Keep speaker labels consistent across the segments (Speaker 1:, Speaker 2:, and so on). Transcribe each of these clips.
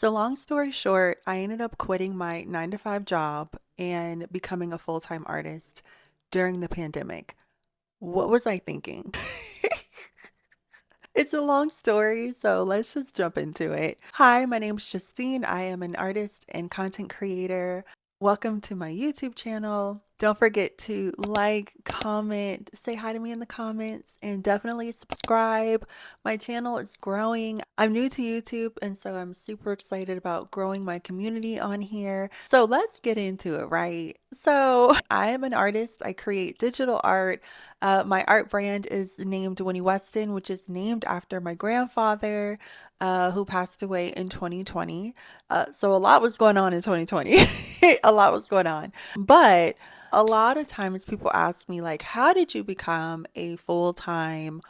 Speaker 1: So, long story short, I ended up quitting my 9 to 5 job and becoming a full time artist during the pandemic. What was I thinking? It's a long story, so let's just jump into it. Hi, my name's Justine. I am an artist and content creator. Welcome to my YouTube channel. Don't forget to like, comment, say hi to me in the comments, and definitely subscribe. My channel is growing. I'm new to YouTube, and so I'm super excited about growing my community on here. So let's get into it, right? So I am an artist. I create digital art. My art brand is named Winnie Weston, which is named after my grandfather, who passed away in 2020. So a lot was going on in 2020. A lot was going on. But a lot of times people ask me, like, how did you become a full-time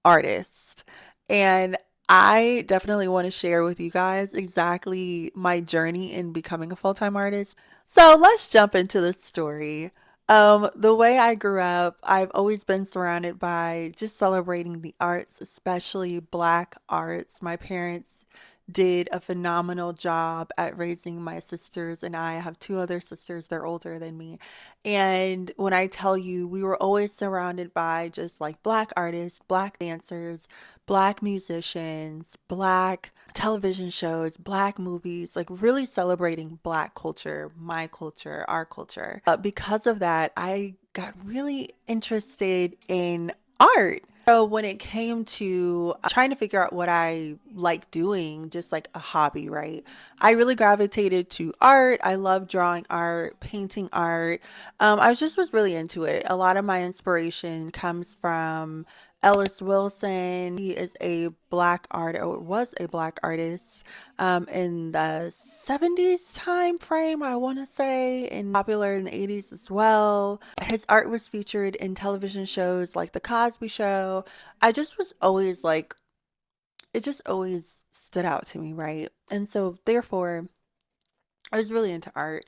Speaker 1: artist? And I definitely want to share with you guys exactly my journey in becoming a full-time artist. So let's jump into the story. The way I grew up, I've always been surrounded by just celebrating the arts, especially Black arts. My parents did a phenomenal job at raising my sisters and I have two other sisters, they're older than me. And when I tell you, we were always surrounded by just like Black artists, Black dancers, Black musicians, Black television shows, Black movies, like really celebrating Black culture, my culture, our culture. But because of that, I got really interested in art. So when it came to trying to figure out what I like doing, just like a hobby, right? I really gravitated to art. I love drawing art, painting art. I just was really into it. A lot of my inspiration comes from Ellis Wilson. He is a black art or was a black artist in the 70s time frame, I want to say, and popular in the 80s as well. His art was featured in television shows like The Cosby Show. I just was always like, it just always stood out to me, right? And so, therefore, I was really into art.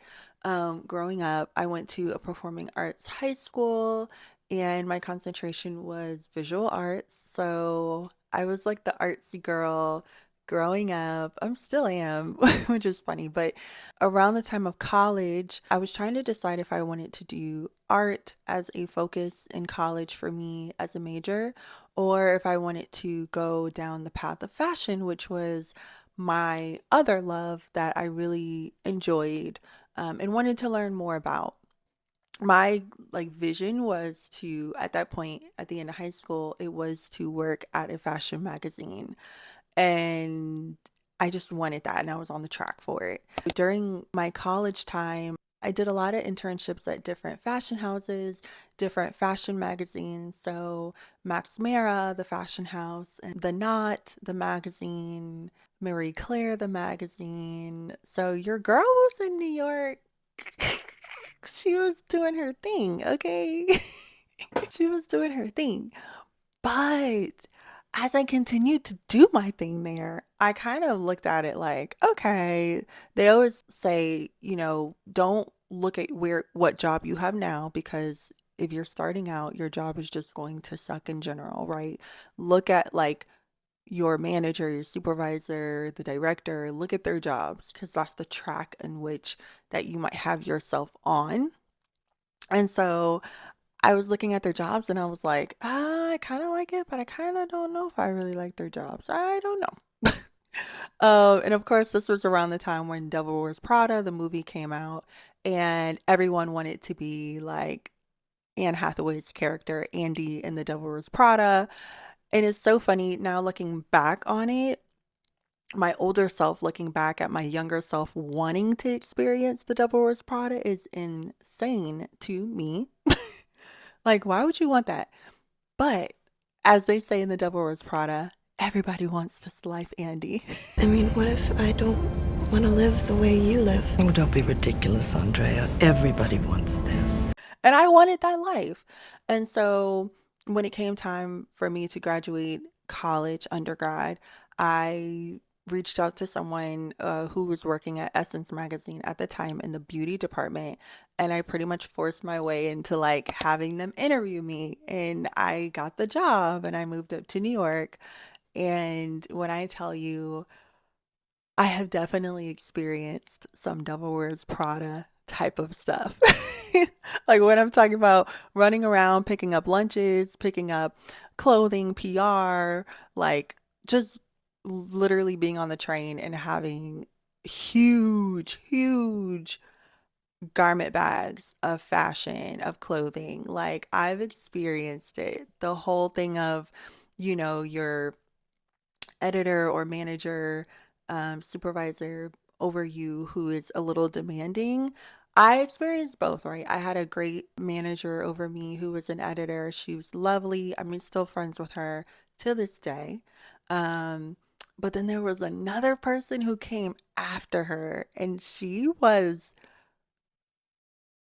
Speaker 1: Growing up, I went to a performing arts high school and my concentration was visual arts. So I was like the artsy girl growing up. I'm still am, which is funny. But around the time of college, I was trying to decide if I wanted to do art as a focus in college for me as a major, or if I wanted to go down the path of fashion, which was my other love that I really enjoyed and wanted to learn more about. My like vision was to, at that point, at the end of high school, it was to work at a fashion magazine. And I just wanted that and I was on the track for it. During my college time, I did a lot of internships at different fashion houses, different fashion magazines. So Max Mara, the fashion house, and The Knot, the magazine, Marie Claire, the magazine. So your girl was in New York. She was doing her thing, okay? She was doing her thing. But as I continued to do my thing there, I kind of looked at it like, okay, they always say, don't look at what job you have now because if you're starting out, your job is just going to suck in general, right? Look at like your manager, your supervisor, the director, look at their jobs because that's the track in which that you might have yourself on. And so I was looking at their jobs and I was like, I kind of like it, but I kind of don't know if I really like their jobs. I don't know. And of course, this was around the time when Devil Wears Prada, the movie came out, and everyone wanted to be like Anne Hathaway's character, Andy, in The Devil Wears Prada. And it's so funny now looking back on it, my older self looking back at my younger self wanting to experience The Devil Wears Prada is insane to me. Like, why would you want that? But as they say in The Devil Wears Prada, everybody wants this life, Andy.
Speaker 2: I mean, what if I don't want to live the way you live?
Speaker 3: Oh, don't be ridiculous, Andrea. Everybody wants this.
Speaker 1: And I wanted that life. And so when it came time for me to graduate college, undergrad, I reached out to someone who was working at Essence Magazine at the time in the beauty department. And I pretty much forced my way into like having them interview me. And I got the job and I moved up to New York. And when I tell you, I have definitely experienced some Devil Wears Prada type of stuff. Like when I'm talking about running around, picking up lunches, picking up clothing, PR, like just literally being on the train and having huge, huge garment bags of fashion, of clothing. Like I've experienced it. The whole thing of, your editor or manager, supervisor over you who is a little demanding. I experienced both, right? I had a great manager over me who was an editor. She was lovely. I mean, still friends with her to this day. Um, but then there was another person who came after her, and she was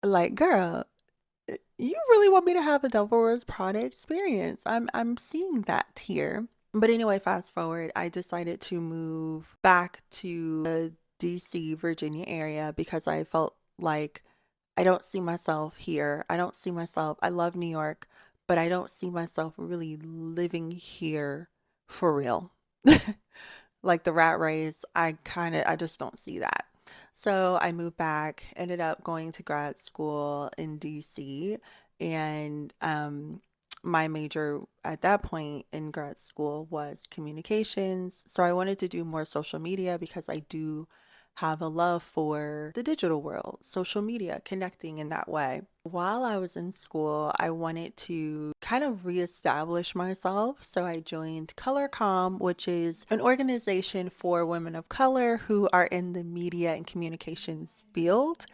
Speaker 1: like, girl, you really want me to have a Devil Wears Prada experience. I'm seeing that here. But anyway, fast forward, I decided to move back to the DC, Virginia area because I felt like I don't see myself here. I don't see myself, I love New York, but I don't see myself really living here for real. Like the rat race, I just don't see that. So I moved back, ended up going to grad school in DC, and my major at that point in grad school was communications. So I wanted to do more social media because I do have a love for the digital world, social media, connecting in that way. While I was in school, I wanted to kind of reestablish myself. So I joined ColorCom, which is an organization for women of color who are in the media and communications field,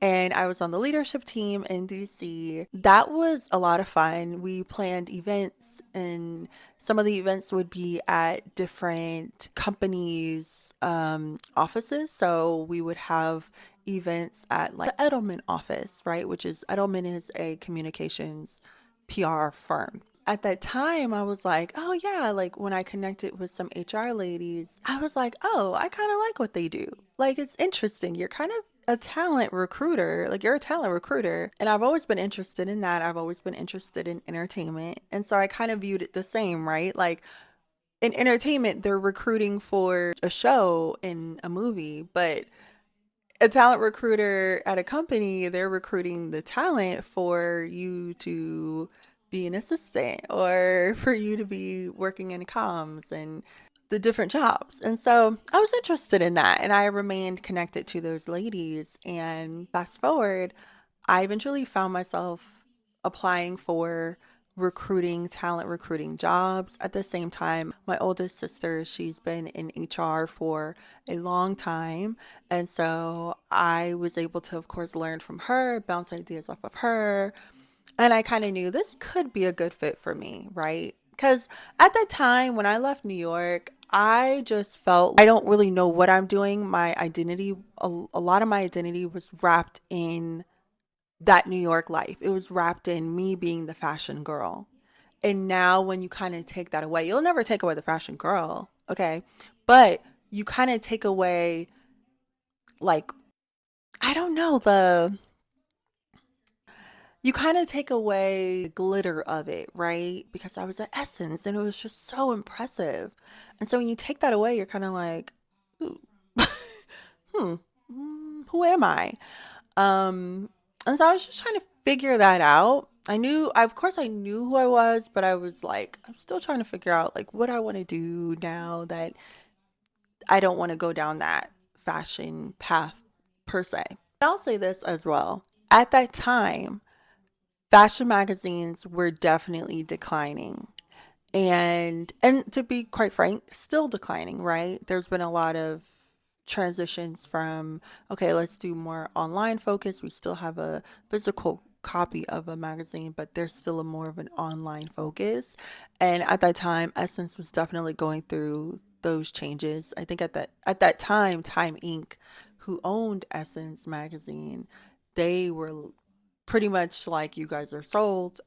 Speaker 1: and I was on the leadership team in DC. That was a lot of fun. We planned events, and some of the events would be at different companies' offices. So we would have events at like the Edelman office, right? Which is Edelman is a communications PR firm. At that time, I was like, oh yeah, like when I connected with some HR ladies, I was like, oh, I kind of like what they do. Like it's interesting. You're kind of a talent recruiter, like you're a talent recruiter. And I've always been interested in that. I've always been interested in entertainment. And so I kind of viewed it the same, right? Like in entertainment, they're recruiting for a show in a movie, but a talent recruiter at a company, they're recruiting the talent for you to be an assistant or for you to be working in comms and the different jobs. And so I was interested in that and I remained connected to those ladies. And fast forward, I eventually found myself applying for talent recruiting jobs. At the same time, my oldest sister, she's been in HR for a long time. And so I was able to, of course, learn from her, bounce ideas off of her. And I kind of knew this could be a good fit for me, right? Because at that time when I left New York, I just felt I don't really know what I'm doing. My identity, a lot of my identity was wrapped in that New York life. It was wrapped in me being the fashion girl. And now when you kind of take that away, you'll never take away the fashion girl, okay? But you kind of take away like I don't know, the you kind of take away the glitter of it, right? Because I was at Essence and it was just so impressive. And so when you take that away, you're kind of like, "Ooh, hmm, who am I?" Um, and so I was just trying to figure that out. Of course, I knew who I was, but I was like, I'm still trying to figure out like what I want to do now that I don't want to go down that fashion path per se. I'll say this as well. At that time, fashion magazines were definitely declining. And to be quite frank, still declining, right? There's been a lot of transitions from, okay, let's do more online focus. We still have a physical copy of a magazine, but there's still a more of an online focus. And at that time, Essence was definitely going through those changes. I think at that time, Time Inc., who owned Essence magazine, they were pretty much like, you guys are sold.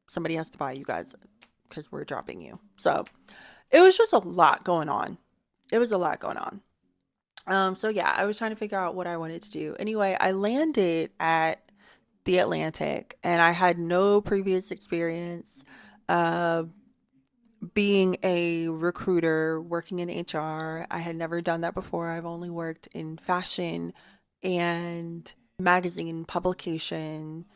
Speaker 1: Somebody has to buy you guys because we're dropping you. So it was just a lot going on. It was a lot going on. So yeah, I was trying to figure out what I wanted to do. Anyway, I landed at the Atlantic and I had no previous experience. Uh, being a recruiter, working in HR, I had never done that before. I've only worked in fashion and magazine publication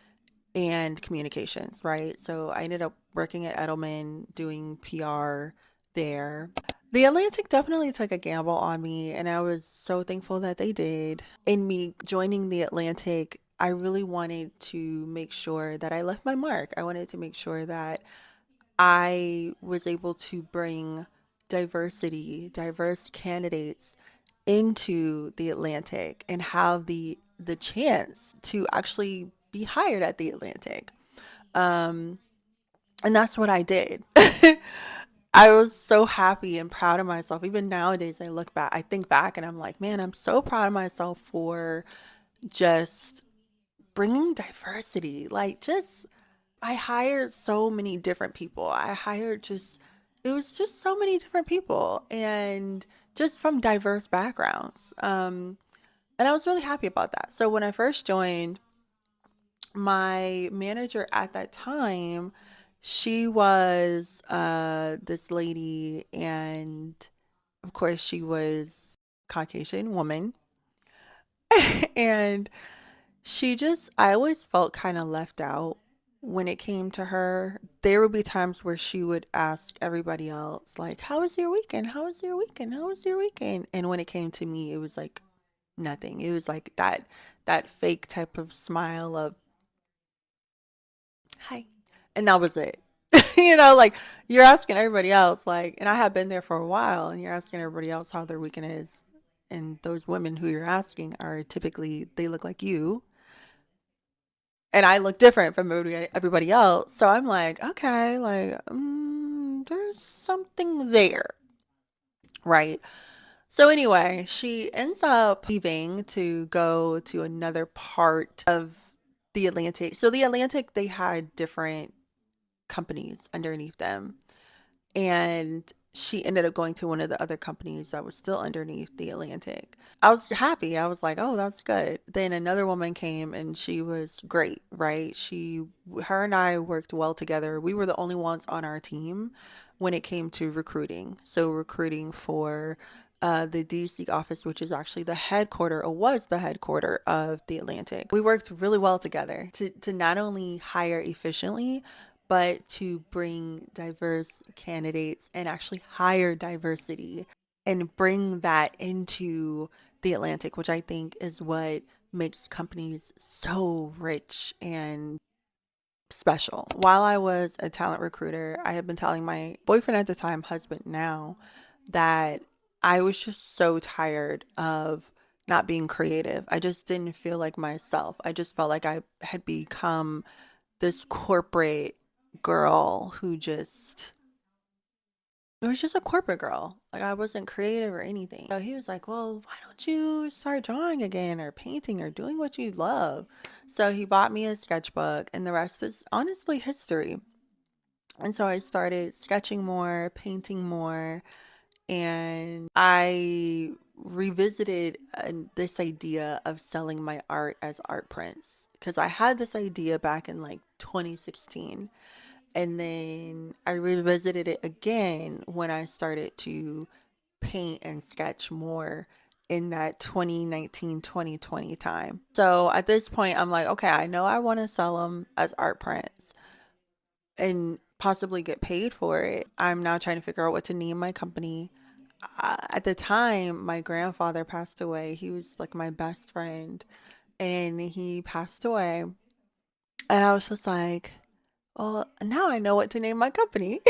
Speaker 1: and communications, right? So I ended up working at Edelman doing PR there. The Atlantic definitely took a gamble on me, and I was so thankful that they did. In me joining the Atlantic, I really wanted to make sure that I left my mark. I wanted to make sure that I was able to bring diversity, diverse candidates into the Atlantic and have the chance to actually be hired at the Atlantic. Um, and that's what I did. I was so happy and proud of myself. Even nowadays, I think back and I'm like, man, I'm so proud of myself for just bringing diversity. Like, just I hired so many different people. It was just so many different people and just from diverse backgrounds. And I was really happy about that. So when I first joined, my manager at that time, she was this lady, and of course, she was Caucasian woman. And I always felt kind of left out when it came to her. There would be times where she would ask everybody else, like, how was your weekend? How was your weekend? How was your weekend? And when it came to me, it was like nothing. It was like that fake type of smile of hi. And that was it. Like you're asking everybody else, like, and I have been there for a while, and you're asking everybody else how their weekend is. And those women who you're asking are typically, they look like you, and I look different from everybody else. So I'm like, okay, like, there's something there, right? So anyway, she ends up leaving to go to another part of the Atlantic. So the Atlantic, they had different companies underneath them. And she ended up going to one of the other companies that was still underneath the Atlantic. I was happy. I was like, oh, that's good. Then another woman came and she was great, right? Her and I worked well together. We were the only ones on our team when it came to recruiting. So, recruiting for the DC office, which is actually the headquarter or was the headquarter of the Atlantic. We worked really well together to not only hire efficiently, but to bring diverse candidates and actually hire diversity and bring that into the Atlantic, which I think is what makes companies so rich and special. While I was a talent recruiter, I had been telling my boyfriend at the time, husband now, that I was just so tired of not being creative. I just didn't feel like myself. I just felt like I had become this corporate girl who just it was just a corporate girl. Like I wasn't creative or anything. So he was like, "Well, why don't you start drawing again or painting or doing what you love?" So he bought me a sketchbook and the rest is honestly history. And so I started sketching more, painting more, and I revisited this idea of selling my art as art prints because I had this idea back in like 2016. And then I revisited it again when I started to paint and sketch more in that 2019, 2020 time. So at this point, I'm like, okay, I know I want to sell them as art prints and possibly get paid for it. I'm now trying to figure out what to name my company. At the time, my grandfather passed away. He was like my best friend, and he passed away. And I was just like, well, now I know what to name my company.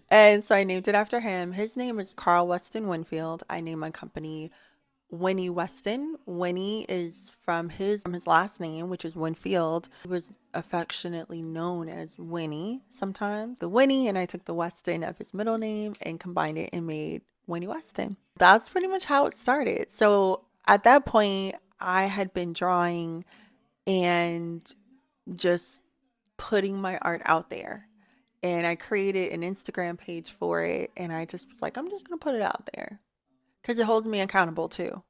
Speaker 1: And so I named it after him. His name is Carl Weston Winfield. I named my company Winnie Weston. Winnie is from his last name, which is Winfield. He was affectionately known as Winnie sometimes. The Winnie, and I took the Weston of his middle name and combined it and made Winnie Weston. That's pretty much how it started. So at that point, I had been drawing and just putting my art out there. And I created an Instagram page for it. And I just was like, I'm just going to put it out there because it holds me accountable too.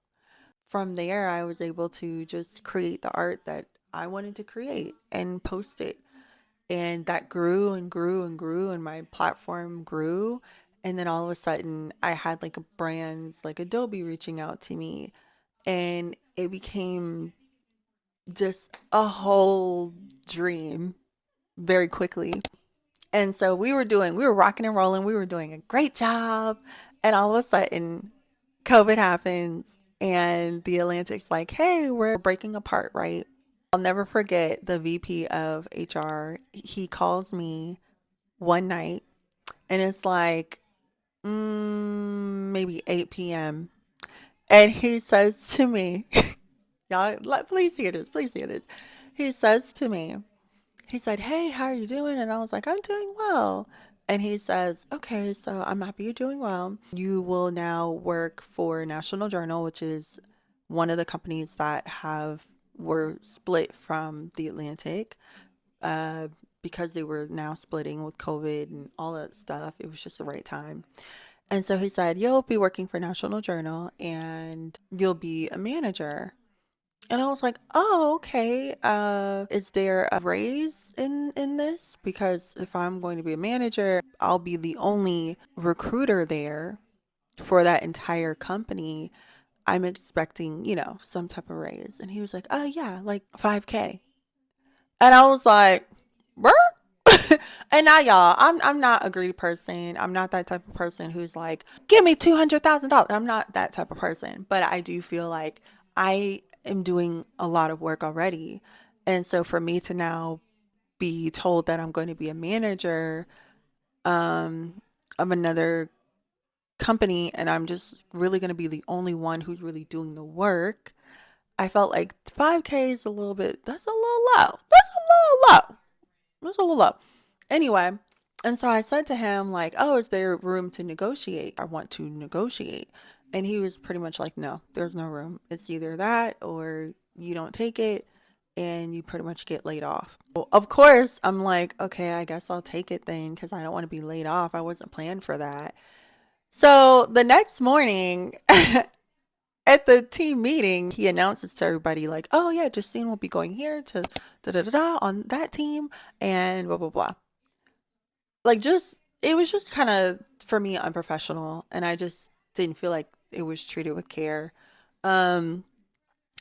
Speaker 1: From there, I was able to just create the art that I wanted to create and post it. And that grew and grew and grew, and my platform grew. And then all of a sudden, I had like brands like Adobe reaching out to me, and it became just a whole dream very quickly. And so we were rocking and rolling, we were doing a great job. And all of a sudden, COVID happens, and the Atlantic's like, hey, we're breaking apart, right? I'll never forget the VP of HR. He calls me one night, and it's like maybe 8 p.m. And he says to me, y'all, please hear this, please hear this. He says to me, he said, hey, how are you doing? And I was like, I'm doing well. And he says, okay, so I'm happy you're doing well. You will now work for National Journal, which is one of the companies that have were split from the Atlantic, uh, because they were now splitting with COVID and all that stuff. It was just the right time. And so he said, you'll be working for National Journal and you'll be a manager. And I was like, "Oh, okay. Is there a raise in this? Because if I'm going to be a manager, I'll be the only recruiter there for that entire company. I'm expecting, some type of raise." And he was like, "Oh, yeah, like 5K." And I was like, "What?" And now, y'all, I'm not a greedy person. I'm not that type of person who's like, give me $200,000. I'm not that type of person. But I do feel like I am doing a lot of work already. And so for me to now be told that I'm going to be a manager, um, of another company, and I'm just really going to be the only one who's really doing the work, I felt like 5K is a little bit, that's a little low. That's a little low. That's a little low. Anyway, and so I said to him, like, oh, is there room to negotiate? I want to negotiate. And he was pretty much like, no, there's no room. It's either that or you don't take it and you pretty much get laid off. Well, of course, I'm like, okay, I guess I'll take it then because I don't want to be laid off. I wasn't planned for that. So the next morning, at the team meeting, he announces to everybody, like, oh, yeah, Justine will be going here to da da da da on that team and blah, blah, blah. Like, just, it was just kind of, for me, unprofessional. And I just didn't feel like it was treated with care. Um,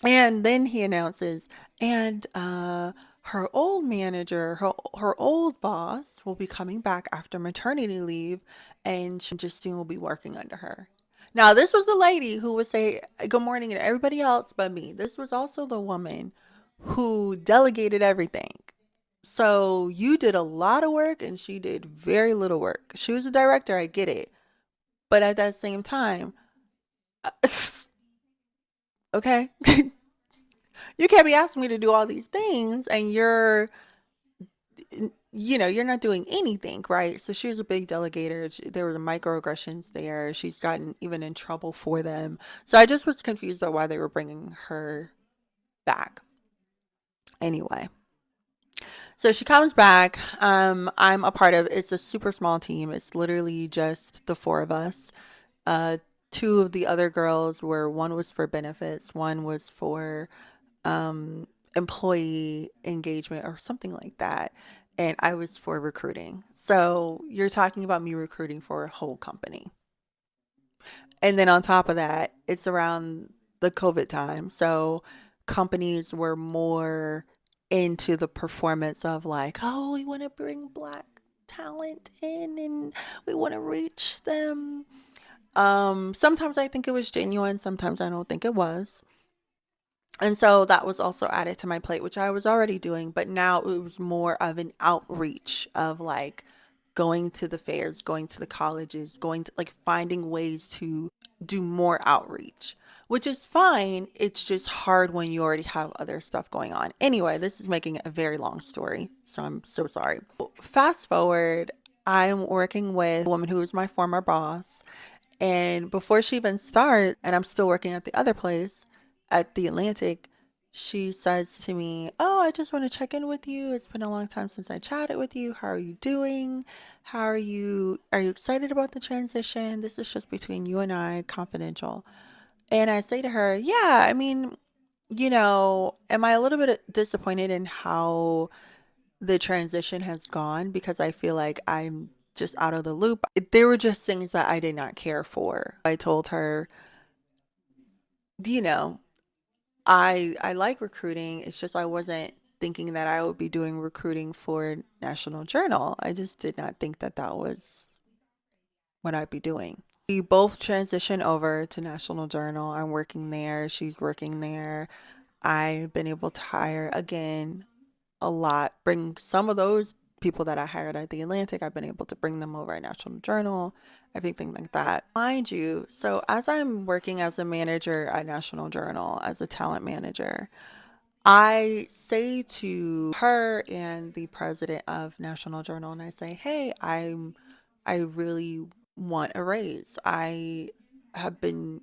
Speaker 1: and then he announces, and her old manager, her old boss will be coming back after maternity leave, and Justine will be working under her. Now, this was the lady who would say good morning to everybody else but me. This was also the woman who delegated everything. So you did a lot of work and she did very little work. She was a director, I get it. But at that same time, okay, you can't be asking me to do all these things and you're not doing anything, right? So she was a big delegator. There were microaggressions there. She's gotten even in trouble for them. So I just was confused about why they were bringing her back. Anyway, so she comes back. I'm a part of it's a super small team. It's literally just the four of us. Uh, Two of the other girls were one was for benefits, one was for employee engagement or something like that. And I was for recruiting. So you're talking about me recruiting for a whole company. And then on top of that, it's around the COVID time. So companies were more into the performance of like, oh, we want to bring black talent in and we want to reach them. Sometimes I think it was genuine, sometimes I don't think it was. And so that was also added to my plate, which I was already doing, but now it was more of an outreach of like going to the fairs, going to the colleges, going to like finding ways to do more outreach, which is fine. It's just hard when you already have other stuff going on. Anyway, this is making a very long story, so I'm so sorry. Fast forward, I'm working with a woman who was my former boss, and before she even starts, and I'm still working at the other place at the Atlantic, she says to me, oh, I just want to check in with you. It's been a long time since I chatted with you. How are you doing? How are you? Are you excited about the transition? This is just between you and I, confidential. And I say to her, yeah, I mean, am I a little bit disappointed in how the transition has gone because I feel like I'm just out of the loop. There were just things that I did not care for. I told her, you know, I like recruiting. It's just I wasn't thinking that I would be doing recruiting for National Journal. I just did not think that that was what I'd be doing. We both transitioned over to National Journal. I'm working there, she's working there. I've been able to hire again a lot, bring some of those people that I hired at the Atlantic, I've been able to bring them over at National Journal, everything like that. Mind you, so as I'm working as a manager at National Journal, as a talent manager, I say to her and the president of National Journal, and I say, "Hey, I really want a raise. I have been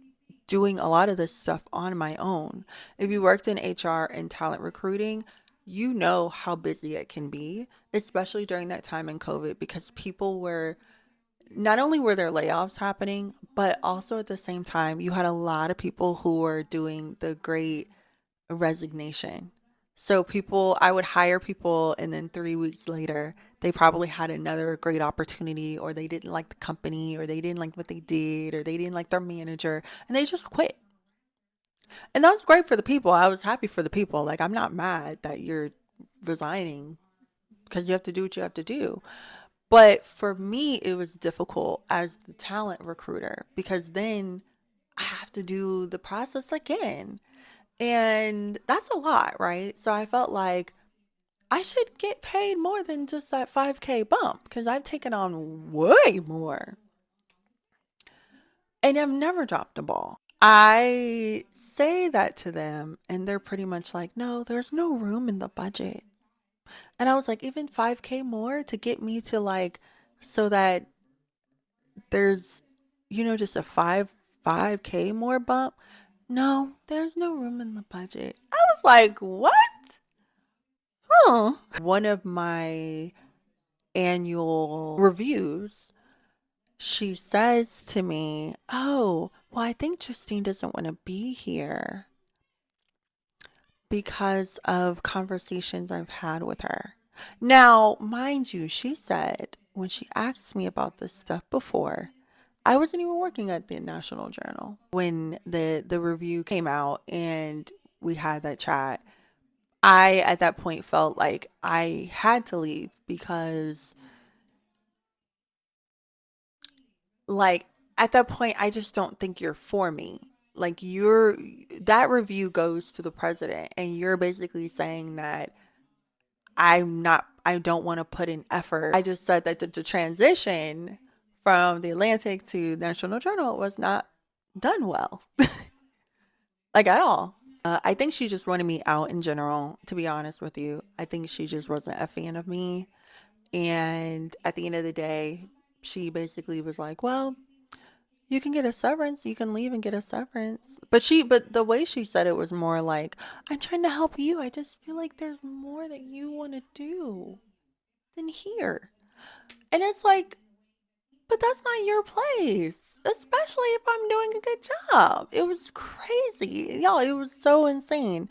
Speaker 1: doing a lot of this stuff on my own. If you worked in HR and talent recruiting, you know how busy it can be, especially during that time in COVID, because people were not only were there layoffs happening, but also at the same time, you had a lot of people who were doing the great resignation. So people, I would hire people, and then 3 weeks later, they probably had another great opportunity, or they didn't like the company, or they didn't like what they did, or they didn't like their manager, and they just quit. And that was great for the people. I was happy for the people. Like, I'm not mad that you're resigning because you have to do what you have to do. But for me, it was difficult as the talent recruiter because then I have to do the process again. And that's a lot, right? So I felt like I should get paid more than just that 5K bump because I've taken on way more and I've never dropped the ball. I say that to them and they're pretty much like, no, there's no room in the budget. And I was like, even 5K more to get me to like, so that there's, just a 5K more bump. No, there's no room in the budget. I was like, what? Huh. One of my annual reviews, she says to me, "Oh, well, I think Justine doesn't want to be here because of conversations I've had with her." Now, mind you, she said when she asked me about this stuff before, I wasn't even working at the National Journal when the review came out and we had that chat. I at that point felt like I had to leave because like at that point I just don't think you're for me. Like you're that review goes to the president and you're basically saying that I don't want to put in effort. I just said that the transition from the Atlantic to National Journal was not done well. Like at all. I think she just wanted me out in general, to be honest with you. I think she just wasn't a fan of me. And at the end of the day, she basically was like, well, you can get a severance, you can leave and get a severance. But the way she said it was more like, I'm trying to help you. I just feel like there's more that you want to do than here. And it's like, but that's not your place, especially if I'm doing a good job. It was crazy. Y'all, it was so insane.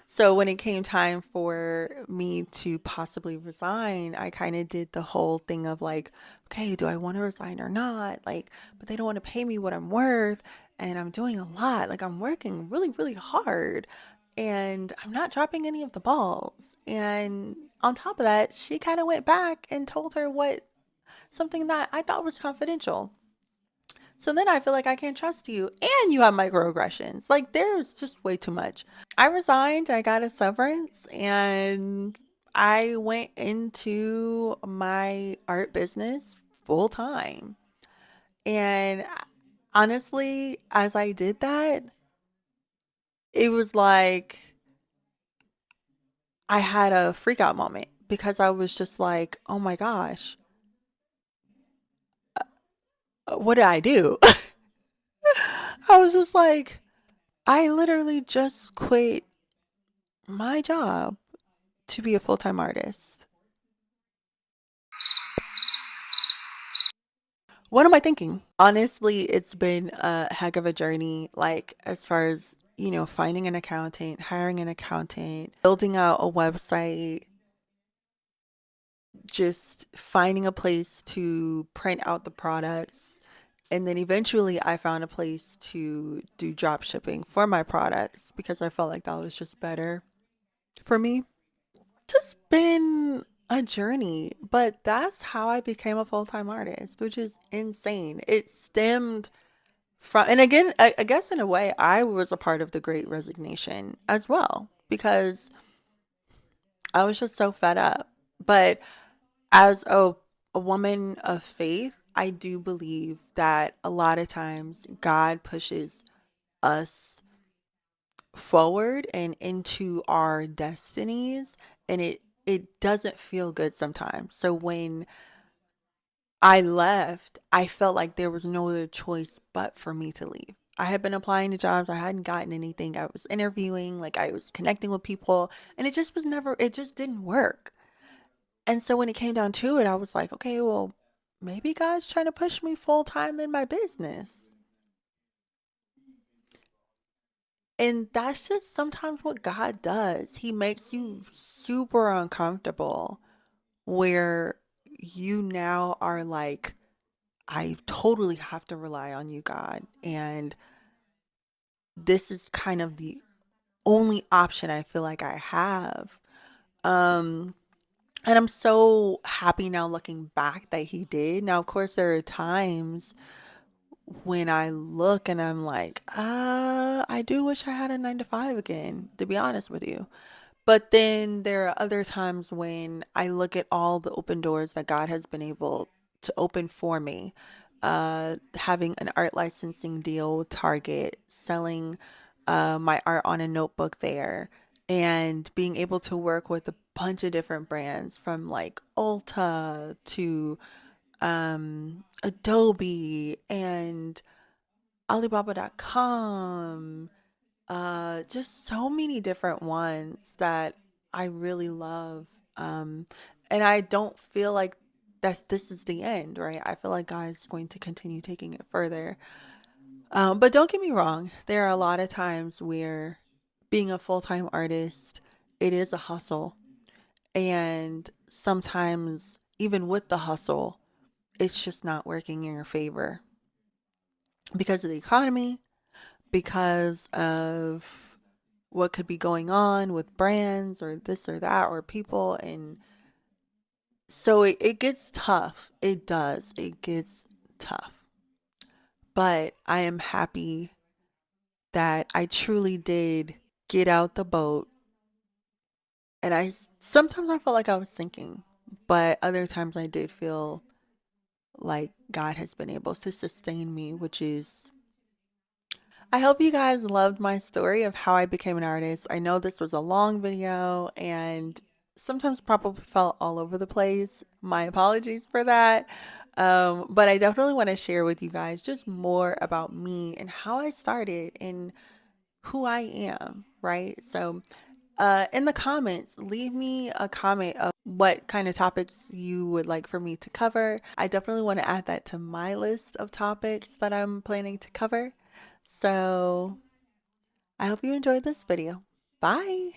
Speaker 1: So when it came time for me to possibly resign, I kind of did the whole thing of like, okay, do I want to resign or not? Like, but they don't want to pay me what I'm worth, and I'm doing a lot. Like I'm working really, really hard, and I'm not dropping any of the balls. And on top of that, she kind of went back and told her what something that I thought was confidential. So then I feel like I can't trust you and you have microaggressions. Like there's just way too much. I resigned, I got a severance, and I went into my art business full time. And honestly, as I did that, it was like I had a freak out moment because I was just like, oh my gosh, what did I do? I was just like, I literally just quit my job to be a full time artist. What am I thinking? Honestly, it's been a heck of a journey, like as far as, finding an accountant, hiring an accountant, building out a website, just finding a place to print out the products. And then eventually I found a place to do drop shipping for my products because I felt like that was just better for me. Just been a journey, but that's how I became a full-time artist, which is insane. It stemmed from, and again, I guess in a way, I was a part of the Great Resignation as well because I was just so fed up. But as a woman of faith, I do believe that a lot of times God pushes us forward and into our destinies, and it doesn't feel good sometimes. So when I left, I felt like there was no other choice but for me to leave. I had been applying to jobs, I hadn't gotten anything. I was interviewing, like I was connecting with people, and it just was never, it just didn't work. And so when it came down to it, I was like, okay, well, maybe God's trying to push me full time in my business. And that's just sometimes what God does. He makes you super uncomfortable where you now are like, I totally have to rely on you, God. And this is kind of the only option I feel like I have. Um, and I'm so happy now looking back that he did. Now, of course, there are times when I look and I'm like, I do wish I had a 9 to 5 again, to be honest with you. But then there are other times when I look at all the open doors that God has been able to open for me. Having an art licensing deal with Target, selling my art on a notebook there, and being able to work with a bunch of different brands from like Ulta to Adobe and Alibaba.com, just so many different ones that I really love. Um, and I don't feel like this is the end, right? I feel like God's going to continue taking it further. But don't get me wrong, there are a lot of times where being a full-time artist, it is a hustle. And sometimes even with the hustle, it's just not working in your favor because of the economy, because of what could be going on with brands or this or that or people. And so it gets tough. It does. It gets tough. But I am happy that I truly did get out the boat. And sometimes I felt like I was sinking, but other times I did feel like God has been able to sustain me, which is, I hope you guys loved my story of how I became an artist. I know this was a long video and sometimes probably felt all over the place. My apologies for that. But I definitely want to share with you guys just more about me and how I started and who I am, right? So, in the comments, leave me a comment of what kind of topics you would like for me to cover. I definitely want to add that to my list of topics that I'm planning to cover. So I hope you enjoyed this video. Bye.